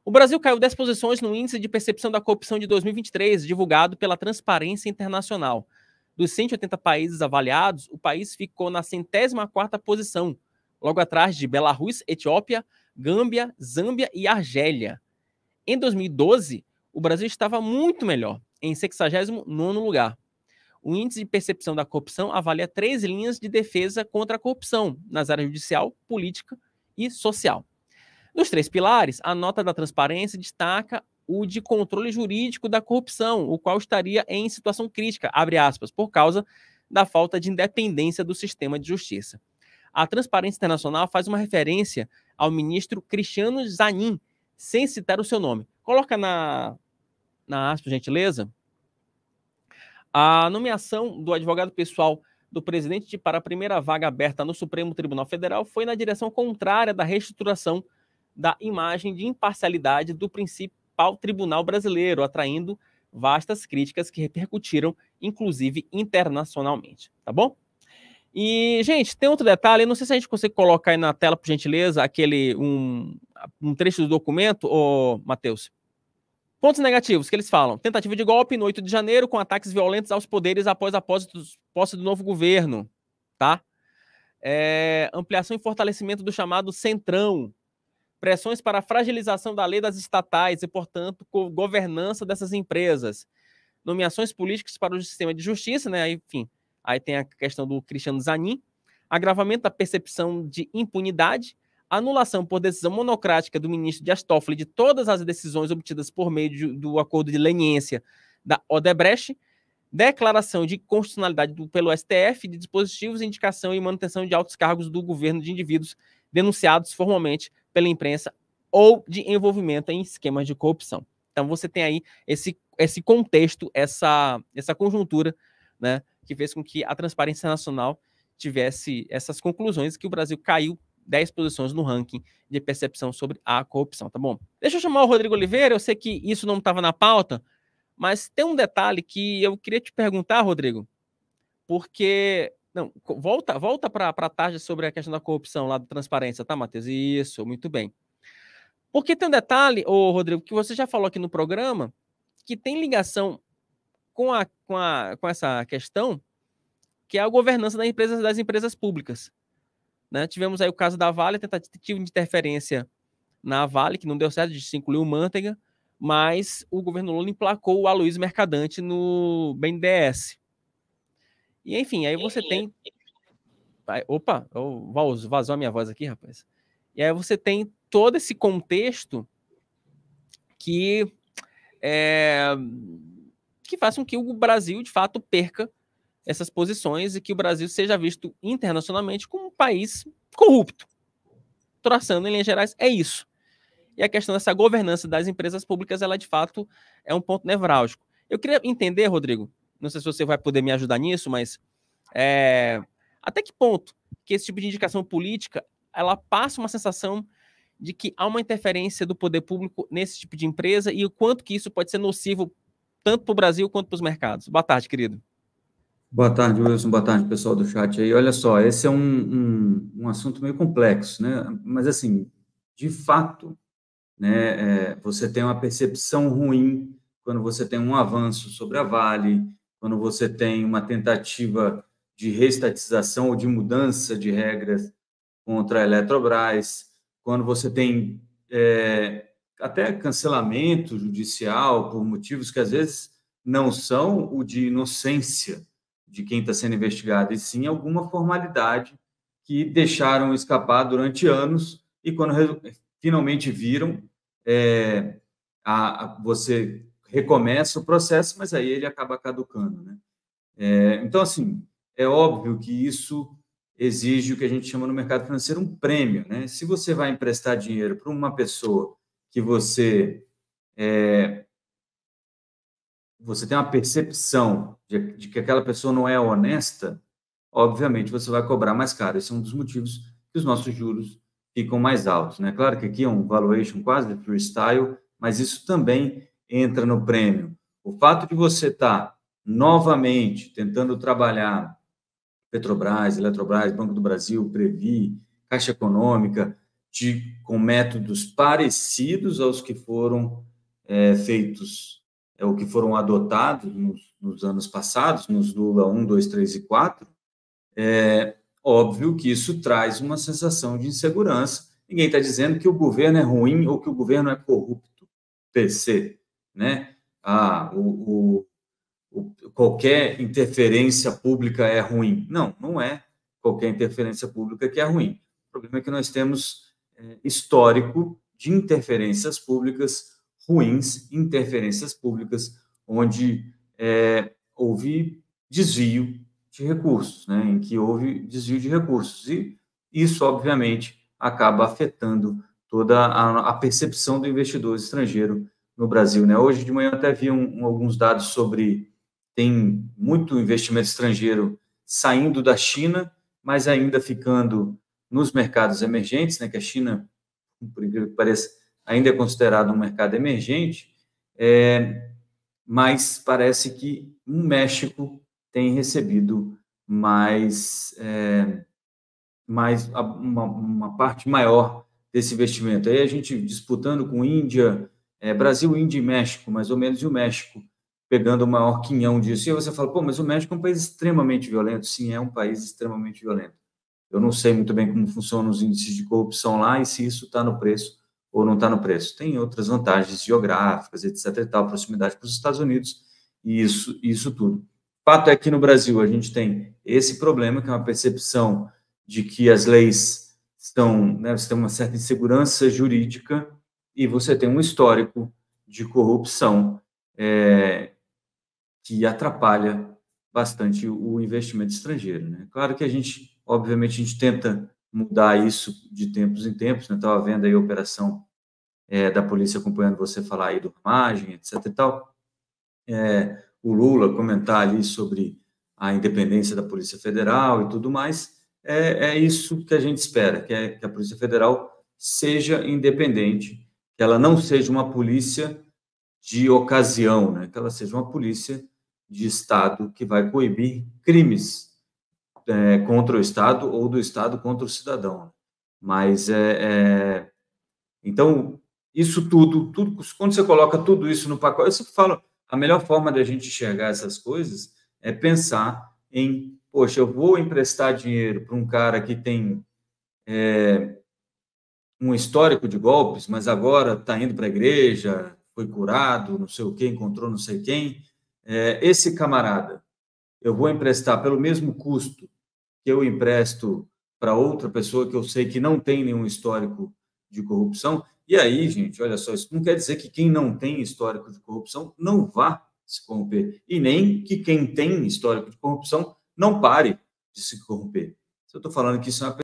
O Brasil caiu 10 posições no Índice de Percepção da Corrupção de 2023, divulgado pela Transparência Internacional. Dos 180 países avaliados, o país ficou na 104ª posição, logo atrás de Belarus, Etiópia, Gâmbia, Zâmbia e Argélia. Em 2012, o Brasil estava muito melhor, em 69º lugar. O Índice de Percepção da Corrupção avalia 3 linhas de defesa contra a corrupção, nas áreas judicial, política e social. Dos 3 pilares, a nota da transparência destaca o de controle jurídico da corrupção, o qual estaria em situação crítica, abre aspas, por causa da falta de independência do sistema de justiça. A Transparência Internacional faz uma referência ao ministro Cristiano Zanin, sem citar o seu nome. Coloca na aspa, gentileza. A nomeação do advogado pessoal do presidente para a primeira vaga aberta no Supremo Tribunal Federal foi na direção contrária da reestruturação da imagem de imparcialidade do principal tribunal brasileiro, atraindo vastas críticas que repercutiram, inclusive, internacionalmente, tá bom? E, gente, tem outro detalhe, não sei se a gente consegue colocar aí na tela, por gentileza, um trecho do documento, ô, Matheus. Pontos negativos que eles falam. Tentativa de golpe no 8 de janeiro, com ataques violentos aos poderes após a posse do novo governo, tá? Ampliação e fortalecimento do chamado Centrão. Pressões para a fragilização da lei das estatais e, portanto, governança dessas empresas. Nomeações políticas para o sistema de justiça, né? Enfim, aí tem a questão do Cristiano Zanin. Agravamento da percepção de impunidade. Anulação por decisão monocrática do ministro Dias Toffoli de todas as decisões obtidas por meio do acordo de leniência da Odebrecht. Declaração de constitucionalidade pelo STF de dispositivos, indicação e manutenção de altos cargos do governo de indivíduos denunciados formalmente pela imprensa ou de envolvimento em esquemas de corrupção. Então você tem aí esse contexto, essa conjuntura, né, que fez com que a Transparência Nacional tivesse essas conclusões, que o Brasil caiu 10 posições no ranking de percepção sobre a corrupção, tá bom? Deixa eu chamar o Rodrigo Oliveira, eu sei que isso não estava na pauta, mas tem um detalhe que eu queria te perguntar, Rodrigo, porque... Não, volta para a tarde sobre a questão da corrupção lá da transparência, tá, Matheus? Isso, muito bem. Porque tem um detalhe, Rodrigo, que você já falou aqui no programa, que tem ligação com essa questão, que é a governança das empresas públicas. Né? Tivemos aí o caso da Vale, tentativa de interferência na Vale, que não deu certo, de se incluir o Manteiga, mas o governo Lula emplacou o Aloysio Mercadante no BNDES. E, enfim, aí você tem... Opa, vazou a minha voz aqui, rapaz. E aí você tem todo esse contexto que faz com que o Brasil, de fato, perca essas posições e que o Brasil seja visto internacionalmente como um país corrupto. Traçando, em linhas gerais, é isso. E a questão dessa governança das empresas públicas, ela, de fato, é um ponto nevrálgico. Eu queria entender, Rodrigo, não sei se você vai poder me ajudar nisso, mas até que ponto que esse tipo de indicação política, ela passa uma sensação de que há uma interferência do poder público nesse tipo de empresa e o quanto que isso pode ser nocivo tanto para o Brasil quanto para os mercados. Boa tarde, querido. Boa tarde, Wilson. Boa tarde, pessoal do chat aí. Olha só, esse é um assunto meio complexo, né? Mas, assim, de fato, né, você tem uma percepção ruim quando você tem um avanço sobre a Vale, quando você tem uma tentativa de reestatização ou de mudança de regras contra a Eletrobras, quando você tem até cancelamento judicial por motivos que, às vezes, não são o de inocência de quem está sendo investigado, e sim alguma formalidade que deixaram escapar durante anos e, quando finalmente viram, você recomeça o processo, mas aí ele acaba caducando, né? Então, assim, é óbvio que isso exige o que a gente chama no mercado financeiro um prêmio, né? Se você vai emprestar dinheiro para uma pessoa que você tem uma percepção de que aquela pessoa não é honesta, obviamente você vai cobrar mais caro. Esse é um dos motivos que os nossos juros ficam mais altos, né? Claro que aqui é um valuation quase freestyle, mas isso também entra no prêmio. O fato de você estar novamente tentando trabalhar Petrobras, Eletrobras, Banco do Brasil, Previ, Caixa Econômica, com métodos parecidos aos que foram feitos, ou que foram adotados nos anos passados, nos Lula 1, 2, 3 e 4, óbvio que isso traz uma sensação de insegurança. Ninguém está dizendo que o governo é ruim ou que o governo é corrupto, per se, né? Qualquer interferência pública é ruim. Não, não é qualquer interferência pública que é ruim. O problema é que nós temos histórico de interferências públicas ruins, interferências públicas onde houve desvio de recursos, né? Em que houve desvio de recursos. E isso, obviamente, acaba afetando toda a percepção do investidor estrangeiro no Brasil, né? Hoje de manhã eu até vi alguns dados sobre tem muito investimento estrangeiro saindo da China, mas ainda ficando nos mercados emergentes, né? Que a China, por incrível que pareça, ainda é considerado um mercado emergente, mas parece que o México tem recebido uma parte maior desse investimento. Aí a gente disputando com Índia, Brasil, Índia e México, mais ou menos, e o México pegando o maior quinhão disso. E você fala, pô, mas o México é um país extremamente violento. Sim, é um país extremamente violento. Eu não sei muito bem como funcionam os índices de corrupção lá e se isso está no preço ou não está no preço. Tem outras vantagens geográficas, etc. e tal, proximidade para os Estados Unidos e isso tudo. O fato é que no Brasil a gente tem esse problema, que é uma percepção de que as leis estão, né, você tem uma certa insegurança jurídica e você tem um histórico de corrupção que atrapalha bastante o investimento estrangeiro, né? Claro que obviamente, a gente tenta mudar isso de tempos em tempos, né? Estava vendo aí a operação da polícia acompanhando você falar aí do ramagem, etc. e tal. O Lula comentar ali sobre a independência da Polícia Federal e tudo mais, é isso que a gente espera, que a Polícia Federal seja independente, que ela não seja uma polícia de ocasião, né? Que ela seja uma polícia de Estado que vai coibir crimes contra o Estado ou do Estado contra o cidadão. Mas, então, isso tudo, quando você coloca tudo isso no pacote, eu sempre falo, a melhor forma de a gente enxergar essas coisas é pensar em, poxa, eu vou emprestar dinheiro para um cara que tem um histórico de golpes, mas agora está indo para a igreja, foi curado, não sei o quê, encontrou não sei quem. Esse camarada, eu vou emprestar pelo mesmo custo que eu empresto para outra pessoa que eu sei que não tem nenhum histórico de corrupção. E aí, gente, olha só, isso não quer dizer que quem não tem histórico de corrupção não vá se corromper, e nem que quem tem histórico de corrupção não pare de se corromper. Eu estou falando que isso é uma